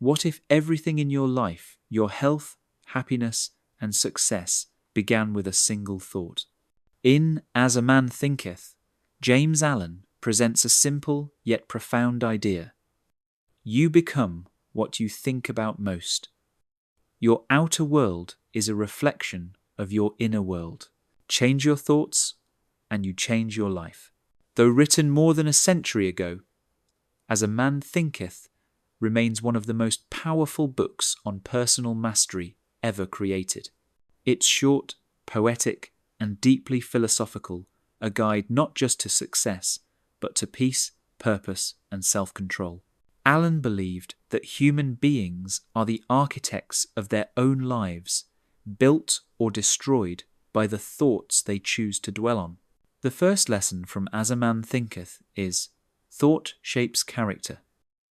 What if everything in your life, your health, happiness, and success, began with a single thought? In As a Man Thinketh, James Allen presents a simple yet profound idea. You become what you think about most. Your outer world is a reflection of your inner world. Change your thoughts, and you change your life. Though written more than a century ago, As a Man Thinketh remains one of the most powerful books on personal mastery ever created. It's short, poetic, and deeply philosophical, a guide not just to success, but to peace, purpose, and self-control. Allen believed that human beings are the architects of their own lives, built or destroyed by the thoughts they choose to dwell on. The first lesson from As a Man Thinketh is, thought shapes character.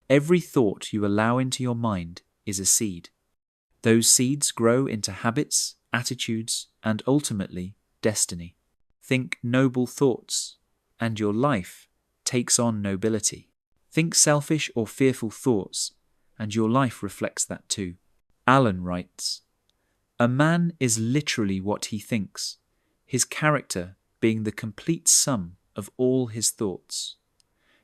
Every thought you allow into your mind is a seed. Those seeds grow into habits, attitudes, and ultimately, destiny. Think noble thoughts, and your life takes on nobility. Think selfish or fearful thoughts, and your life reflects that too. Allen writes, "A man is literally what he thinks, his character being the complete sum of all his thoughts.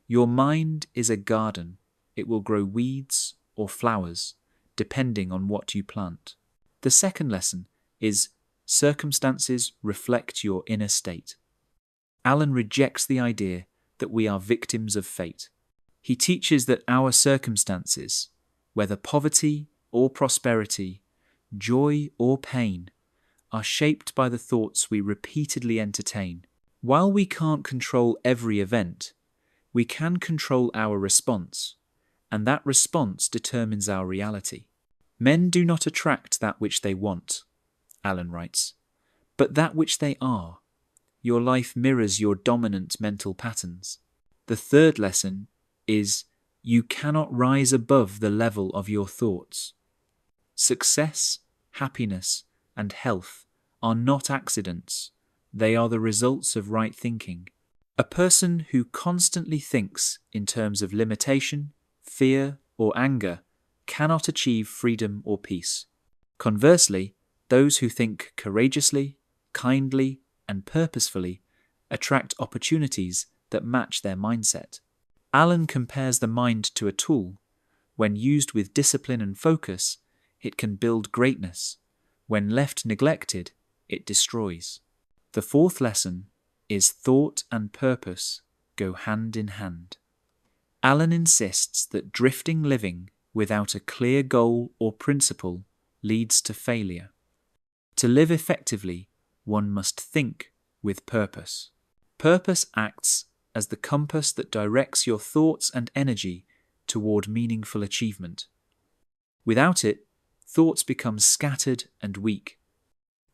Your mind is a garden. It will grow weeds or flowers, depending on what you plant." The second lesson is circumstances reflect your inner state. Allen rejects the idea that we are victims of fate. He teaches that our circumstances, whether poverty or prosperity, joy or pain, are shaped by the thoughts we repeatedly entertain. While we can't control every event, we can control our response, and that response determines our reality. Men do not attract that which they want, Allen writes, but that which they are. Your life mirrors your dominant mental patterns. The third lesson is you cannot rise above the level of your thoughts. Success, happiness, and health are not accidents. They are the results of right thinking. A person who constantly thinks in terms of limitation, fear, or anger cannot achieve freedom or peace. Conversely, those who think courageously, kindly, and purposefully attract opportunities that match their mindset. Allen compares the mind to a tool. When used with discipline and focus, it can build greatness. When left neglected, it destroys. The fourth lesson is thought and purpose go hand in hand. Allen insists that drifting living without a clear goal or principle leads to failure. To live effectively, one must think with purpose. Purpose acts as the compass that directs your thoughts and energy toward meaningful achievement. Without it, thoughts become scattered and weak.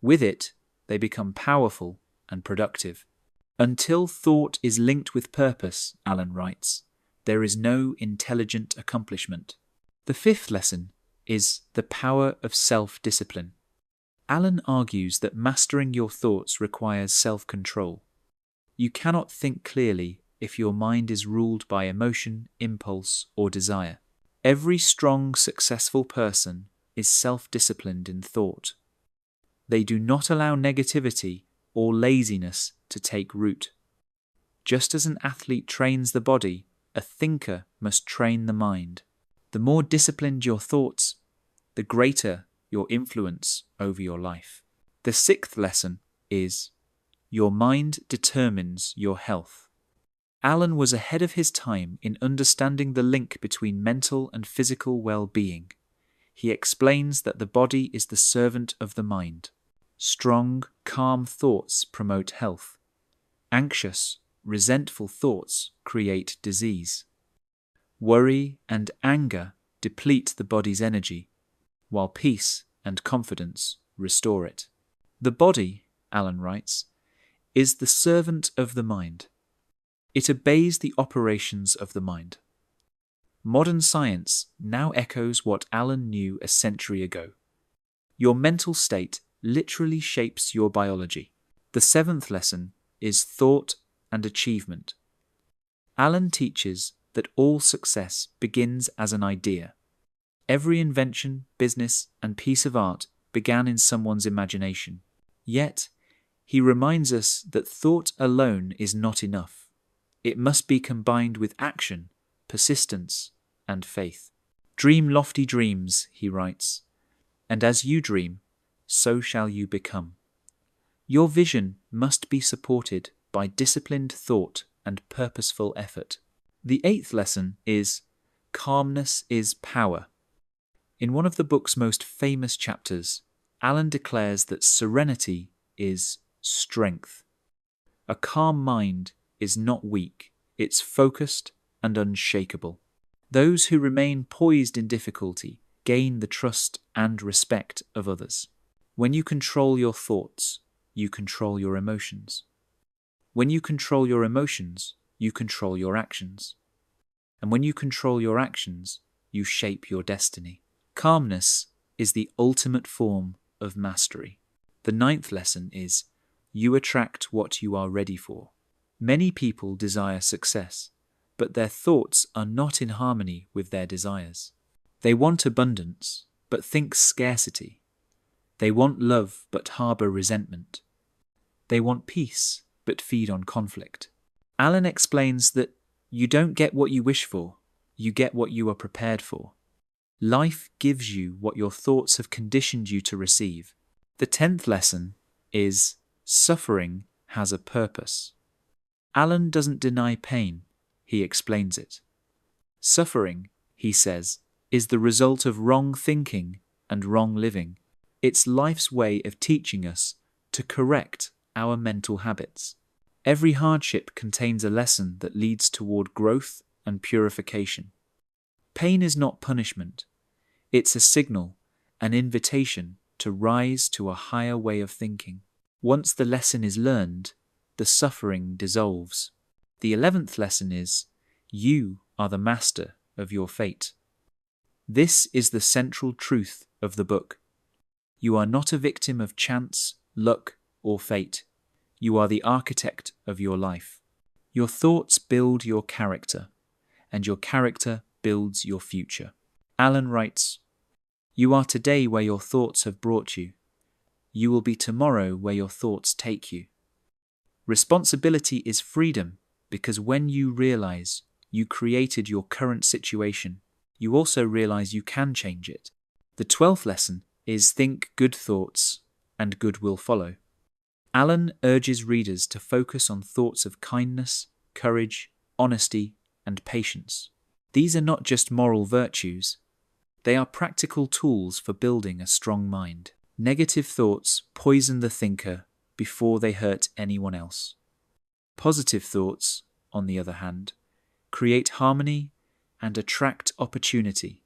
With it, they become powerful and productive. Until thought is linked with purpose, Allen writes, there is no intelligent accomplishment. The fifth lesson is the power of self-discipline. Allen argues that mastering your thoughts requires self-control. You cannot think clearly if your mind is ruled by emotion, impulse, or desire. Every strong, successful person is self-disciplined in thought. They do not allow negativity or laziness to take root. Just as an athlete trains the body, a thinker must train the mind. The more disciplined your thoughts, the greater your influence over your life. The sixth lesson is your mind determines your health. Allen was ahead of his time in understanding the link between mental and physical well-being. He explains that the body is the servant of the mind. Strong, calm thoughts promote health. Anxious, resentful thoughts create disease. Worry and anger deplete the body's energy, while peace and confidence restore it. The body, Allen writes, is the servant of the mind. It obeys the operations of the mind. Modern science now echoes what Allen knew a century ago. Your mental state literally shapes your biology. The seventh lesson is thought and achievement. Allen teaches that all success begins as an idea. Every invention, business, and piece of art began in someone's imagination. Yet, he reminds us that thought alone is not enough. It must be combined with action, persistence, and faith. Dream lofty dreams, he writes, and as you dream, so shall you become. Your vision must be supported by disciplined thought and purposeful effort. The 8th lesson is calmness is power. In one of the book's most famous chapters, Alan declares that serenity is strength. A calm mind is not weak, it's focused and unshakable. Those who remain poised in difficulty gain the trust and respect of others. When you control your thoughts, you control your emotions. When you control your emotions, you control your actions. And when you control your actions, you shape your destiny. Calmness is the ultimate form of mastery. The 9th lesson is, you attract what you are ready for. Many people desire success, but their thoughts are not in harmony with their desires. They want abundance, but think scarcity. They want love, but harbour resentment. They want peace, but feed on conflict. Alan explains that you don't get what you wish for, you get what you are prepared for. Life gives you what your thoughts have conditioned you to receive. The 10th lesson is suffering has a purpose. Alan doesn't deny pain, he explains it. Suffering, he says, is the result of wrong thinking and wrong living. It's life's way of teaching us to correct our mental habits. Every hardship contains a lesson that leads toward growth and purification. Pain is not punishment. It's a signal, an invitation to rise to a higher way of thinking. Once the lesson is learned, the suffering dissolves. The 11th lesson is, you are the master of your fate. This is the central truth of the book. You are not a victim of chance, luck, or fate. You are the architect of your life. Your thoughts build your character, and your character builds your future. Alan writes, you are today where your thoughts have brought you. You will be tomorrow where your thoughts take you. Responsibility is freedom, because when you realize you created your current situation, you also realize you can change it. The 12th lesson is think good thoughts and good will follow. Alan urges readers to focus on thoughts of kindness, courage, honesty, and patience. These are not just moral virtues. They are practical tools for building a strong mind. Negative thoughts poison the thinker before they hurt anyone else. Positive thoughts, on the other hand, create harmony and attract opportunity.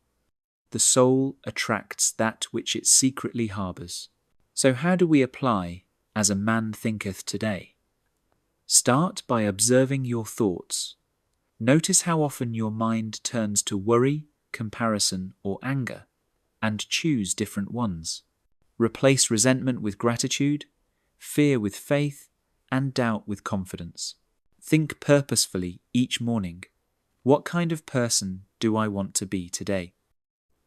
The soul attracts that which it secretly harbours. So how do we apply as a man thinketh today? Start by observing your thoughts. Notice how often your mind turns to worry, comparison, or anger, and choose different ones. Replace resentment with gratitude, fear with faith, and doubt with confidence. Think purposefully each morning. What kind of person do I want to be today?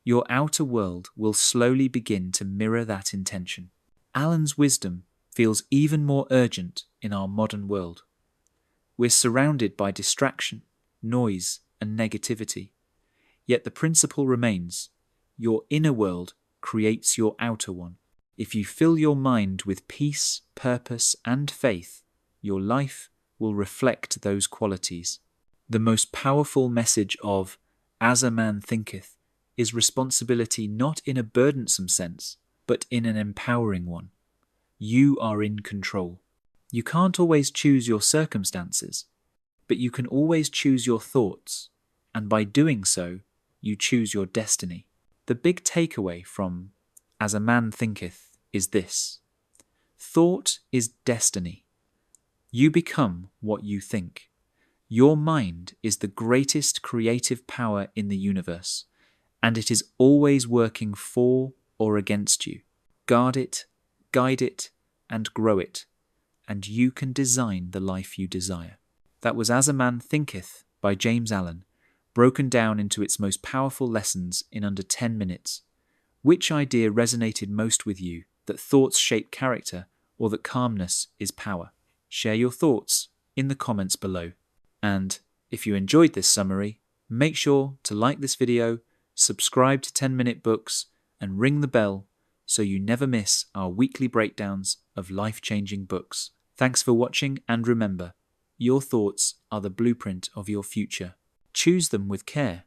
Your outer world will slowly begin to mirror that intention. Alan's wisdom feels even more urgent in our modern world. We're surrounded by distraction, noise, and negativity. Yet the principle remains, your inner world creates your outer one. If you fill your mind with peace, purpose, and faith, your life will reflect those qualities. The most powerful message of As a Man Thinketh is responsibility not in a burdensome sense, but in an empowering one. You are in control. You can't always choose your circumstances, but you can always choose your thoughts, and by doing so, you choose your destiny. The big takeaway from As a Man Thinketh is this: thought is destiny. You become what you think. Your mind is the greatest creative power in the universe, and it is always working for or against you. Guard it, guide it, and grow it, and you can design the life you desire. That was As a Man Thinketh by James Allen, broken down into its most powerful lessons in under 10 minutes. Which idea resonated most with you, that thoughts shape character or that calmness is power? Share your thoughts in the comments below. And if you enjoyed this summary, make sure to like this video, subscribe to 10-Minute Books, and ring the bell so you never miss our weekly breakdowns of life-changing books. Thanks for watching, and remember, your thoughts are the blueprint of your future. Choose them with care.